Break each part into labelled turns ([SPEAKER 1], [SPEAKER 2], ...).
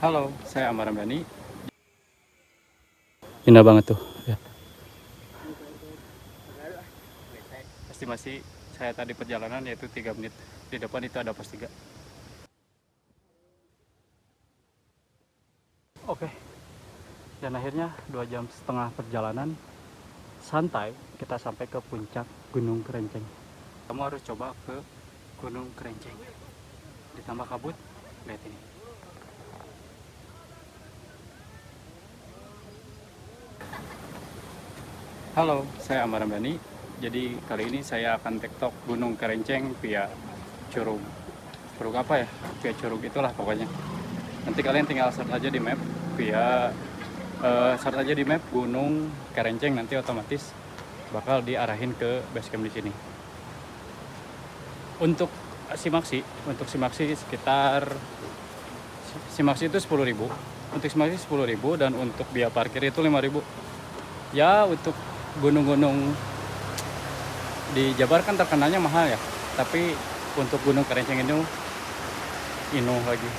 [SPEAKER 1] Halo, saya Amar Ramdhani. Indah banget tuh. Ya. Estimasi saya tadi perjalanan yaitu 3 menit. Di depan itu ada pos 3. Oke. Dan akhirnya 2,5 jam perjalanan santai kita sampai ke puncak Gunung Kerenceng. Kamu harus coba ke Gunung Kerenceng. Ditambah kabut, lihat ini. Halo, saya Amar Ramdhani. Jadi kali ini saya akan tiktok Gunung Kerenceng via Curug. Curug apa ya? Via Curug itulah pokoknya. Nanti kalian tinggal search aja di map via search aja di map Gunung Kerenceng, nanti otomatis bakal diarahin ke base camp di sini. Untuk simaksi sekitar simaksi itu 10.000. Untuk simaksi 10.000 dan untuk biaya parkir itu 5.000. Ya, untuk gunung-gunung di Jabar kan terkenalnya mahal ya, tapi untuk Gunung Kerenceng lagi.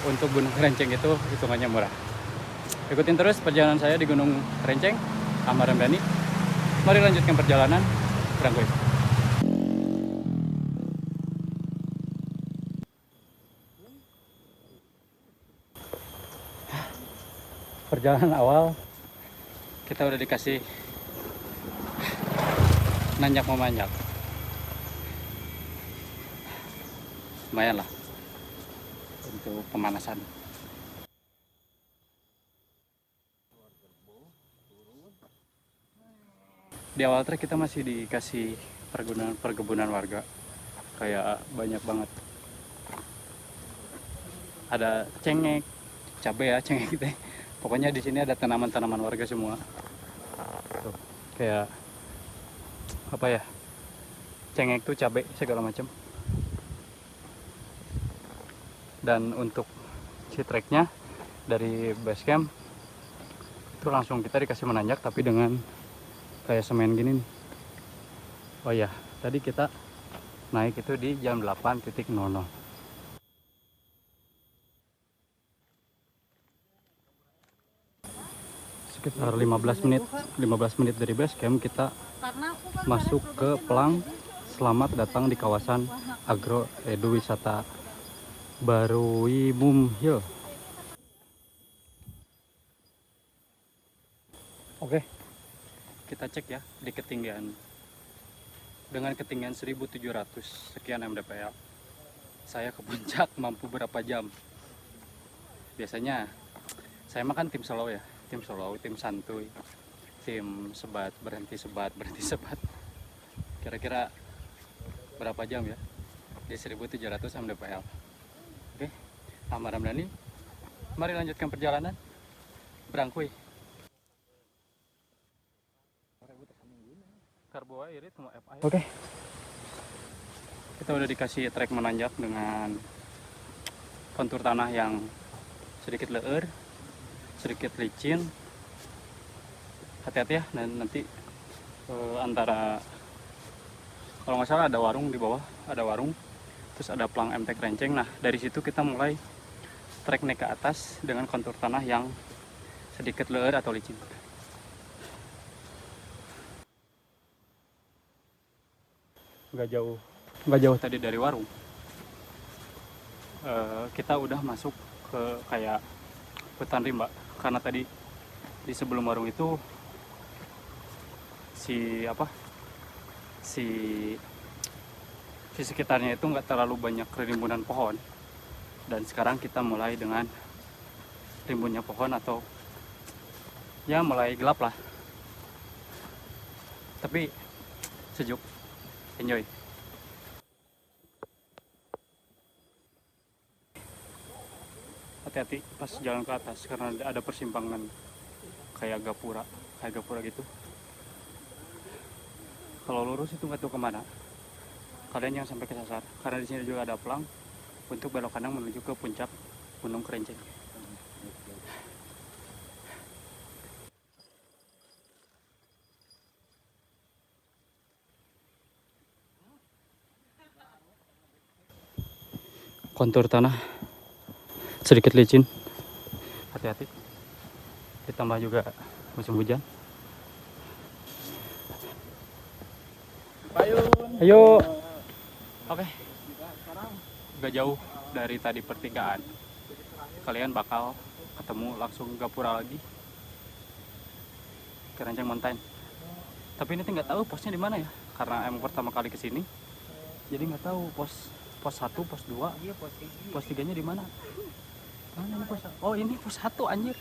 [SPEAKER 1] Untuk Gunung Kerenceng itu hitungannya murah. Ikutin terus perjalanan saya di Gunung Kerenceng, Amar Ramdhani. Mari lanjutkan perjalanan, berangkat. Perjalanan awal kita udah dikasih nanjak memanjak. Lumayan lah untuk pemanasan. Di awal trek kita masih dikasih perkebunan warga, kayak banyak banget. Ada cengek, cabai ya, cengek gitu. Pokoknya di sini ada tanaman-tanaman warga semua. Tuh, kayak apa ya? Cengek tuh cabai segala macam. Dan untuk si treknya dari base camp itu langsung kita dikasih menanjak, tapi dengan kayak semen gini nih. Oh ya, tadi kita naik itu di jam 8.00. Sekitar 15 menit dari base camp kita masuk ke Pelang. Selamat datang di kawasan agro edu wisata Baruimum Hill. Oke, kita cek ya di ketinggian. Dengan ketinggian 1.700 sekian mdpl, saya ke puncak mampu berapa jam? Biasanya saya makan tim solo ya, tim santuy, tim sebat berhenti sebat. Kira-kira berapa jam ya di 1.700 mdpl? Oke, Amar Ramdhani, mari lanjutkan perjalanan, berangkuy. Oke, kita udah dikasih trek menanjak dengan kontur tanah yang sedikit leer, sedikit licin. Hati-hati ya, dan nanti antara, kalau nggak salah ada warung di bawah, terus ada Pelang MT Kerenceng. Nah, dari situ kita mulai trek naik ke atas dengan kontur tanah yang sedikit leer atau licin. Nggak jauh tadi dari warung, kita udah masuk ke kayak hutan rimba, karena tadi di sebelum warung itu si sekitarnya itu nggak terlalu banyak rimbunan pohon, dan sekarang kita mulai dengan rimbunnya pohon, atau ya mulai gelap lah, tapi sejuk. Enjoy. Hati-hati pas jalan ke atas karena ada persimpangan kayak gapura gitu. Kalau lurus itu nggak tahu kemana, kalian jangan sampai kesasar, karena di sini juga ada pelang untuk belok kanan menuju ke puncak Gunung Kerenceng. Kontur tanah sedikit licin, hati-hati. Ditambah juga musim hujan. Ayo. Oke. Gak jauh dari tadi pertigaan. Kalian bakal ketemu langsung Gapura lagi. Keranjang Mountain. Tapi ini nggak tahu posnya di mana ya, karena emang pertama kali kesini. Jadi nggak tahu pos 1, pos 2, pos 3-nya di mana. Mana ini pos? Oh, ini pos 1 anjir.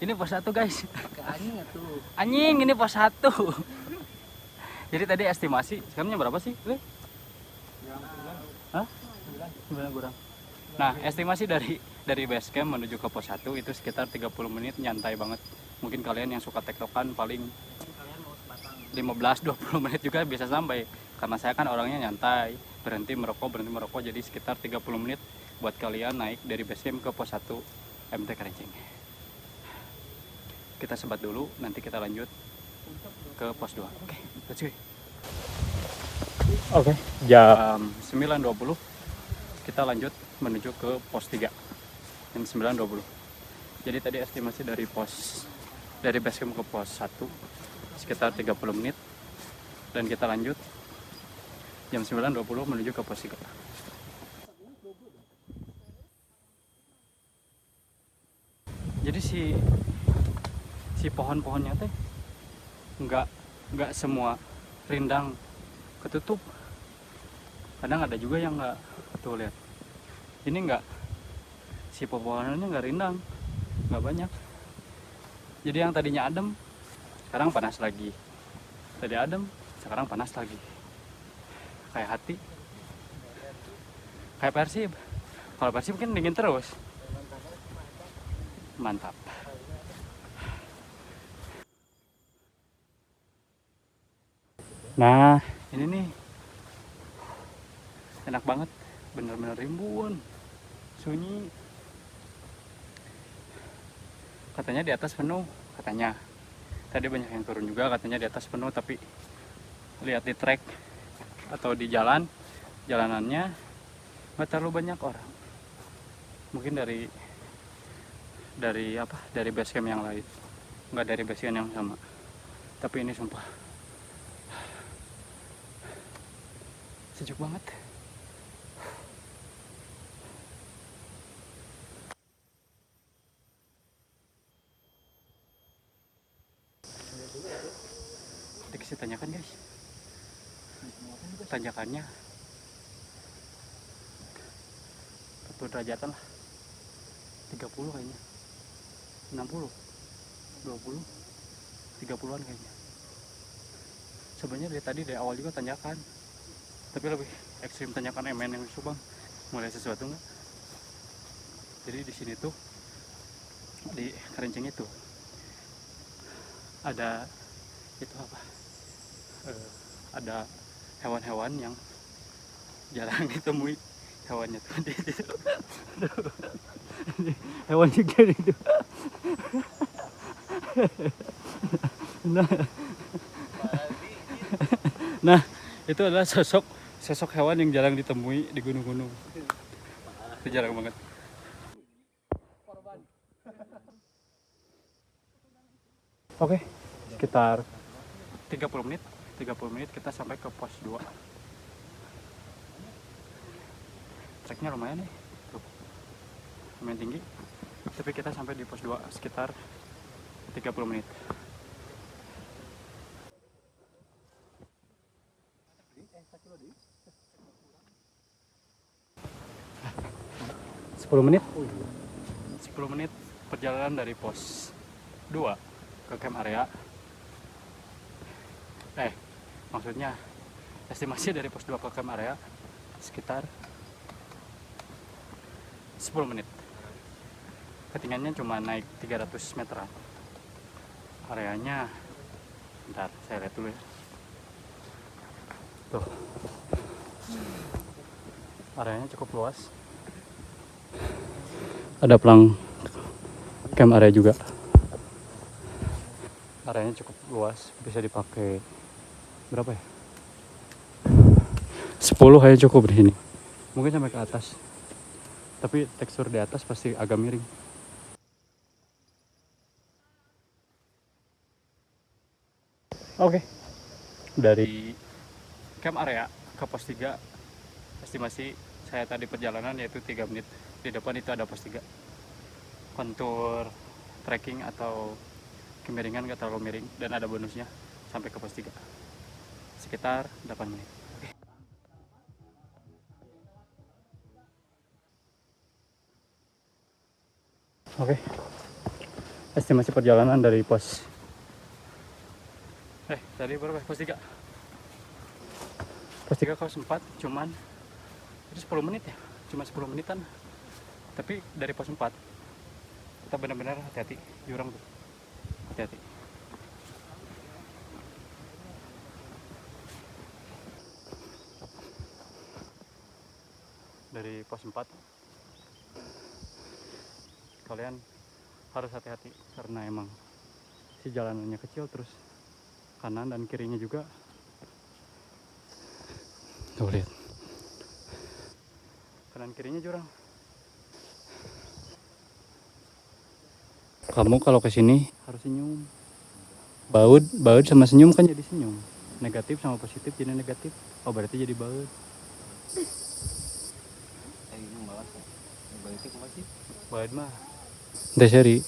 [SPEAKER 1] Ini pos 1 guys. Anjing, ini pos 1. Jadi tadi estimasi, sekarangnya berapa sih? Hah? 9 kurang. Nah, estimasi dari base camp menuju ke pos 1 itu sekitar 30 menit, nyantai banget. Mungkin kalian yang suka tektokan paling 15-20 menit juga bisa sampai. Karena saya kan orangnya nyantai, berhenti merokok, jadi sekitar 30 menit buat kalian naik dari base camp ke pos 1 MT Kerincing. Kita sebat dulu, nanti kita lanjut ke pos 2. Oke, let's go. Oke, jam 9.20 kita lanjut menuju ke pos 3. Jam 9.20. Jadi tadi estimasi dari base camp ke pos 1 sekitar 30 menit, dan kita lanjut jam 9.20 menuju ke pos 3. Jadi si pohon-pohonnya teh nggak semua rindang ketutup. Kadang ada juga yang nggak, tuh lihat. Ini nggak, si pohonannya nggak rindang, nggak banyak. Jadi yang tadinya adem sekarang panas lagi. Tadi adem, sekarang panas lagi. Kayak hati. Kayak Persib. Kalau Persib mungkin dingin terus. Mantap. Nah, ini nih. Enak banget. Bener-bener rimbun. Sunyi. Katanya di atas penuh, katanya. Tadi banyak yang turun juga, katanya di atas penuh, tapi lihat di trek atau di jalanannya nggak terlalu banyak orang. Mungkin dari base camp yang lain, nggak dari base camp yang sama. Tapi ini sumpah sejuk banget. Dikasih tanyakan guys, tanjakannya 40 derajatan lah, 30 kayaknya, 60, 20, 30-an kayaknya. Sebenarnya dari awal juga tanjakan, tapi lebih ekstrim tanjakan MN yang Subang. Mulai sesuatu enggak? Jadi di sini tuh, di Kerincing itu ada itu apa? Ada hewan-hewan yang jarang ditemui. Hewannya tuh hewan juga itu. Nah, itu adalah sosok hewan yang jarang ditemui di gunung-gunung. Itu jarang banget. Oke, sekitar 30 menit kita sampai ke pos 2. Treknya lumayan nih, tuh, lumayan tinggi. Tapi kita sampai di pos 2 sekitar 30 menit. Sepuluh menit perjalanan dari pos 2 ke camp area. Maksudnya estimasi dari pos 2 ke camp area sekitar 10 menit. Ketinggiannya cuma naik 300 meteran. Areanya, bentar saya lihat dulu ya. Tuh, areanya cukup luas. Ada pelang camp area juga. Areanya cukup luas, bisa dipakai berapa ya? 10 kayaknya cukup di sini. Mungkin sampai ke atas. Tapi tekstur di atas pasti agak miring. Oke. Dari camp area ke pos 3, estimasi saya tadi perjalanan yaitu 3 menit. Di depan itu ada pos 3. Kontur trekking atau kemiringan gak terlalu miring dan ada bonusnya sampai ke pos 3. Sekitar 8 menit. Oke. Estimasi perjalanan dari pos tadi berapa? Pos 3. Pos 3 kos 4 cuman itu 10 menit ya. Cuma 10 menitan. Tapi dari pos 4 kita benar-benar hati-hati, jurang tuh. Hati-hati. Dari pos 4 kalian harus hati-hati karena emang si jalanannya kecil, terus kanan dan kirinya juga tuh lihat, kanan kirinya jurang. Kamu kalau kesini harus senyum. Baut sama senyum kan jadi senyum. Negatif sama positif jadi negatif. Oh berarti jadi baut. Baut mah deseri.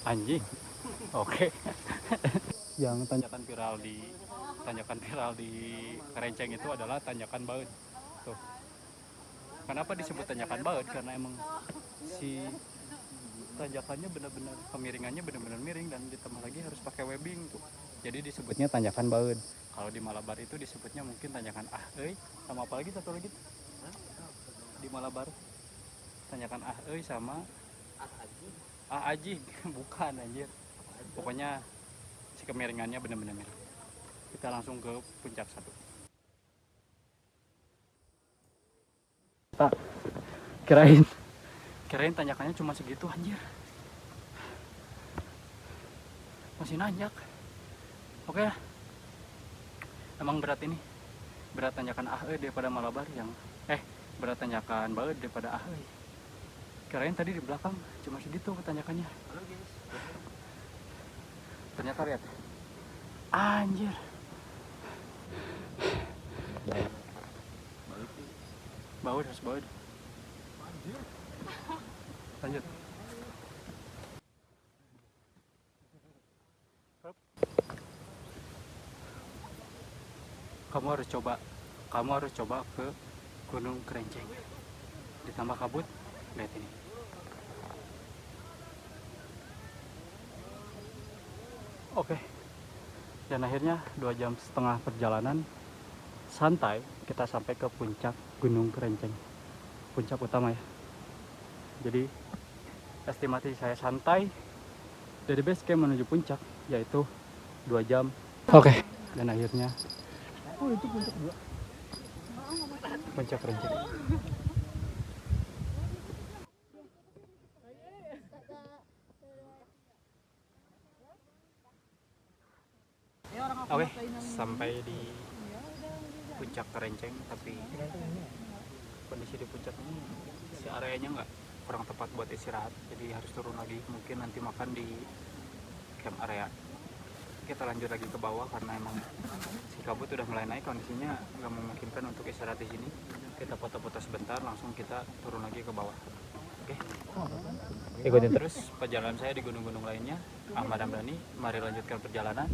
[SPEAKER 1] Anjing. Oke. Yang tanjakan viral di Kerenceng itu adalah tanjakan baut. Tuh. Kenapa disebut tanjakan baut? Karena emang si tanjakannya benar-benar, kemiringannya benar-benar miring, dan ditambah lagi harus pakai webbing tuh. Jadi disebutnya tanjakan baut. Kalau di Malabar itu disebutnya mungkin tanjakan sama apa lagi satu lagi tuh? Di Malabar tanjakan sama aji bukan anjir. Pokoknya si kemiringannya benar-benar miring. Kita langsung ke puncak 1. Tak kirain tanjakannya cuma segitu anjir. Masih nanjak. Oke ya. Emang berat ini. Berat tanjakan daripada Malabar yang berat tanjakan baut daripada Kirain tadi di belakang cuma segitu tanjakannya. Ternyata lihat. Anjir. Baut. Lanjut. Kamu harus coba ke Gunung Kerenceng. Ditambah kabut, lihat ini. Oke. Dan akhirnya 2,5 jam perjalanan santai kita sampai ke puncak Gunung Kerenceng. Puncak utama ya. Jadi estimasi saya santai dari base camp menuju puncak yaitu 2 jam. Oke. Dan akhirnya itu puncak 2. Puncak Kerenceng. Oke, sampai di puncak Kerenceng, tapi kondisi di puncak ini si areanya kurang tepat buat istirahat, jadi harus turun lagi. Mungkin nanti makan di camp area. Kita lanjut lagi ke bawah karena emang si kabut udah mulai naik, kondisinya nggak memungkinkan untuk istirahat di sini. Kita foto-foto sebentar, langsung kita turun lagi ke bawah. Oke. Ikutin terus perjalanan saya di gunung-gunung lainnya. Ahmad Hamdani, mari lanjutkan perjalanan.